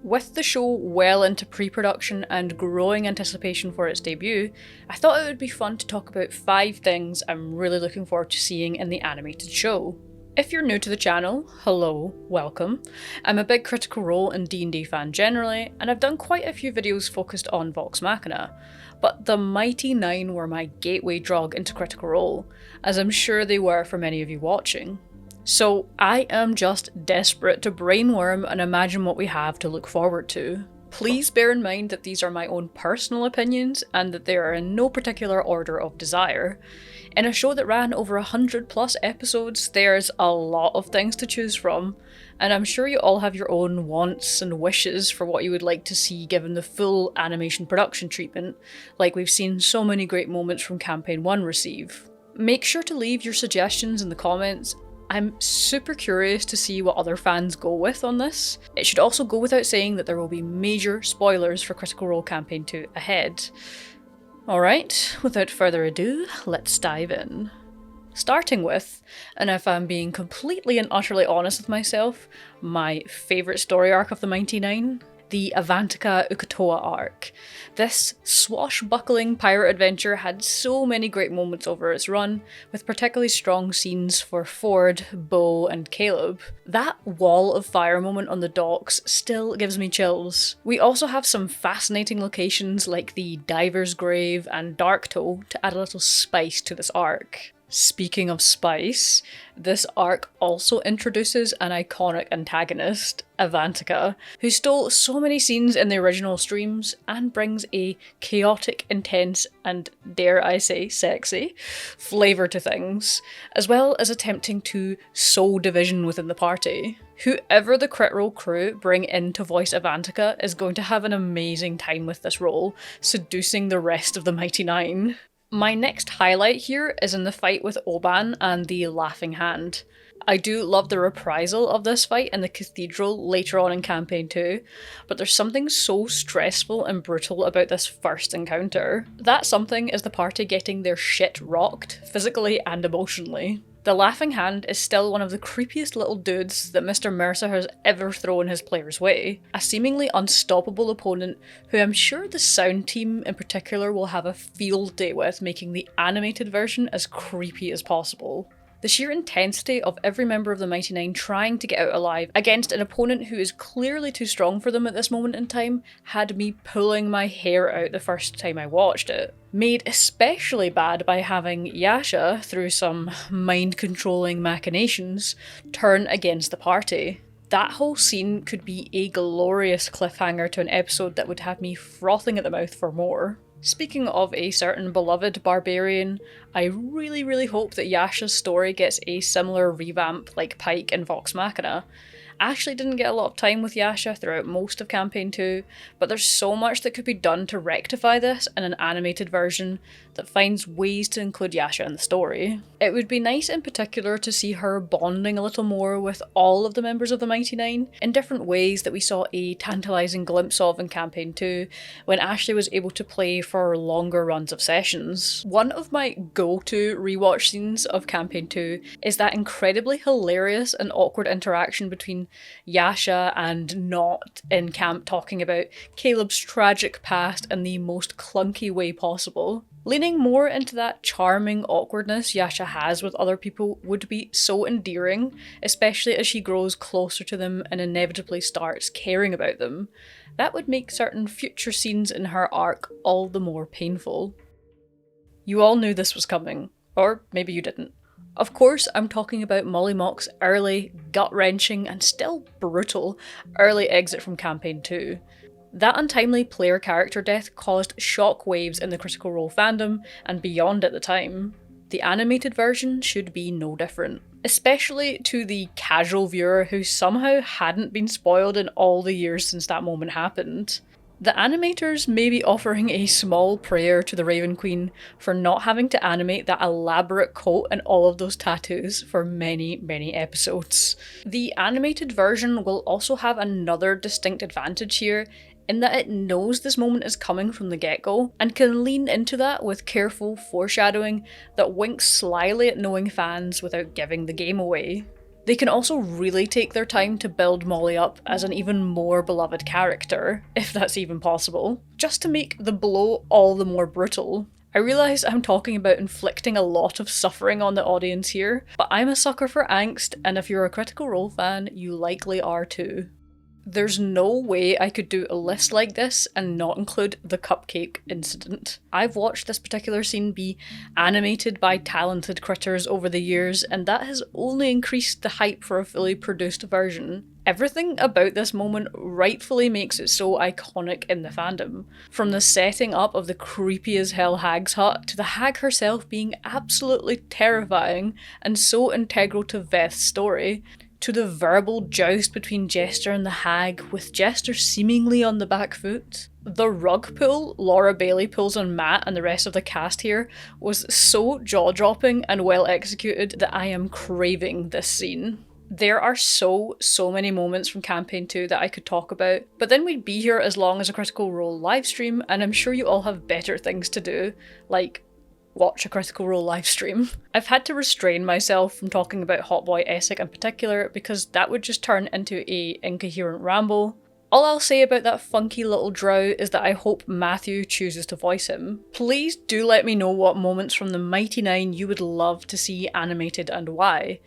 With the show well into pre-production and growing anticipation for its debut, I thought it would be fun to talk about 5 things I'm really looking forward to seeing in the animated show. If you're new to the channel, hello, welcome. I'm a big Critical Role and D&D fan generally, and I've done quite a few videos focused on Vox Machina, but the Mighty Nein were my gateway drug into Critical Role, as I'm sure they were for many of you watching. So I am just desperate to brainworm and imagine what we have to look forward to. Please bear in mind that these are my own personal opinions and that they are in no particular order of desire. In a show that ran over 100+ episodes, there's a lot of things to choose from, and I'm sure you all have your own wants and wishes for what you would like to see given the full animation production treatment, like we've seen so many great moments from Campaign 1 receive. Make sure to leave your suggestions in the comments. I'm super curious to see what other fans go with on this. It should also go without saying that there will be major spoilers for Critical Role Campaign 2 ahead. Alright, without further ado, let's dive in. Starting with, and if I'm being completely and utterly honest with myself, my favourite story arc of the Mighty Nein, the Avantika Arc. This swashbuckling pirate adventure had so many great moments over its run, with particularly strong scenes for Ford, Bo, and Caleb. That wall of fire moment on the docks still gives me chills. We also have some fascinating locations like the Diver's Grave and Dark Toe to add a little spice to this arc. Speaking of spice, this arc also introduces an iconic antagonist, Avantika, who stole so many scenes in the original streams and brings a chaotic, intense, and dare I say sexy, flavour to things, as well as attempting to sow division within the party. Whoever the Crit Role crew bring in to voice Avantika is going to have an amazing time with this role, seducing the rest of the Mighty Nein. My next highlight here is in the fight with Oban and the Laughing Hand. I do love the reprisal of this fight in the cathedral later on in Campaign 2, but there's something so stressful and brutal about this first encounter. That something is the party getting their shit rocked, physically and emotionally. The Laughing Hand is still one of the creepiest little dudes that Mr. Mercer has ever thrown his players' way. A seemingly unstoppable opponent who I'm sure the sound team in particular will have a field day with making the animated version as creepy as possible. The sheer intensity of every member of the Mighty Nein trying to get out alive against an opponent who is clearly too strong for them at this moment in time had me pulling my hair out the first time I watched it. Made especially bad by having Yasha, through some mind-controlling machinations, turn against the party. That whole scene could be a glorious cliffhanger to an episode that would have me frothing at the mouth for more. Speaking of a certain beloved barbarian, I really hope that Yasha's story gets a similar revamp like Pike in Vox Machina. I actually didn't get a lot of time with Yasha throughout most of Campaign 2, but there's so much that could be done to rectify this in an animated version that finds ways to include Yasha in the story. It would be nice in particular to see her bonding a little more with all of the members of the Mighty Nein in different ways that we saw a tantalising glimpse of in Campaign 2 when Ashley was able to play for longer runs of sessions. One of my go-to rewatch scenes of Campaign 2 is that incredibly hilarious and awkward interaction between Yasha and Not in camp talking about Caleb's tragic past in the most clunky way possible. Leaning more into that charming awkwardness Yasha has with other people would be so endearing, especially as she grows closer to them and inevitably starts caring about them. That would make certain future scenes in her arc all the more painful. You all knew this was coming, or maybe you didn't. Of course, I'm talking about Molly Mock's early, gut-wrenching, and still brutal early exit from Campaign 2. That untimely player character death caused shockwaves in the Critical Role fandom and beyond at the time. The animated version should be no different, especially to the casual viewer who somehow hadn't been spoiled in all the years since that moment happened. The animators may be offering a small prayer to the Raven Queen for not having to animate that elaborate coat and all of those tattoos for many episodes. The animated version will also have another distinct advantage here in that it knows this moment is coming from the get-go and can lean into that with careful foreshadowing that winks slyly at knowing fans without giving the game away. They can also really take their time to build Molly up as an even more beloved character, if that's even possible, just to make the blow all the more brutal. I realise I'm talking about inflicting a lot of suffering on the audience here, but I'm a sucker for angst, and if you're a Critical Role fan, you likely are too. There's no way I could do a list like this and not include the Cupcake incident. I've watched this particular scene be animated by talented critters over the years, and that has only increased the hype for a fully produced version. Everything about this moment rightfully makes it so iconic in the fandom. From the setting up of the creepy as hell hag's hut, to the hag herself being absolutely terrifying and so integral to Veth's story, to the verbal joust between Jester and the hag, with Jester seemingly on the back foot. The rug pull Laura Bailey pulls on Matt and the rest of the cast here was so jaw-dropping and well executed that I am craving this scene. There are so many moments from Campaign 2 that I could talk about, but then we'd be here as long as a Critical Role livestream, and I'm sure you all have better things to do, like watch a Critical Role livestream. I've had to restrain myself from talking about Hotboy Essek in particular because that would just turn into a incoherent ramble. All I'll say about that funky little drow is that I hope Matthew chooses to voice him. Please do let me know what moments from the Mighty Nein you would love to see animated and why.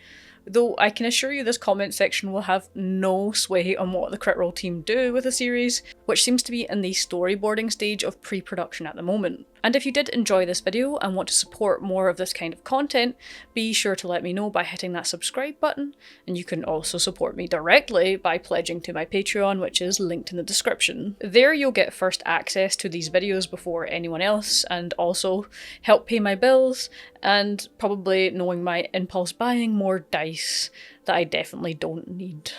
Though I can assure you this comment section will have no sway on what the Crit Role team do with the series, which seems to be in the storyboarding stage of pre-production at the moment. And if you did enjoy this video and want to support more of this kind of content, be sure to let me know by hitting that subscribe button, and you can also support me directly by pledging to my Patreon, which is linked in the description. There you'll get first access to these videos before anyone else, and also help pay my bills, and probably knowing my impulse buying more dice that I definitely don't need.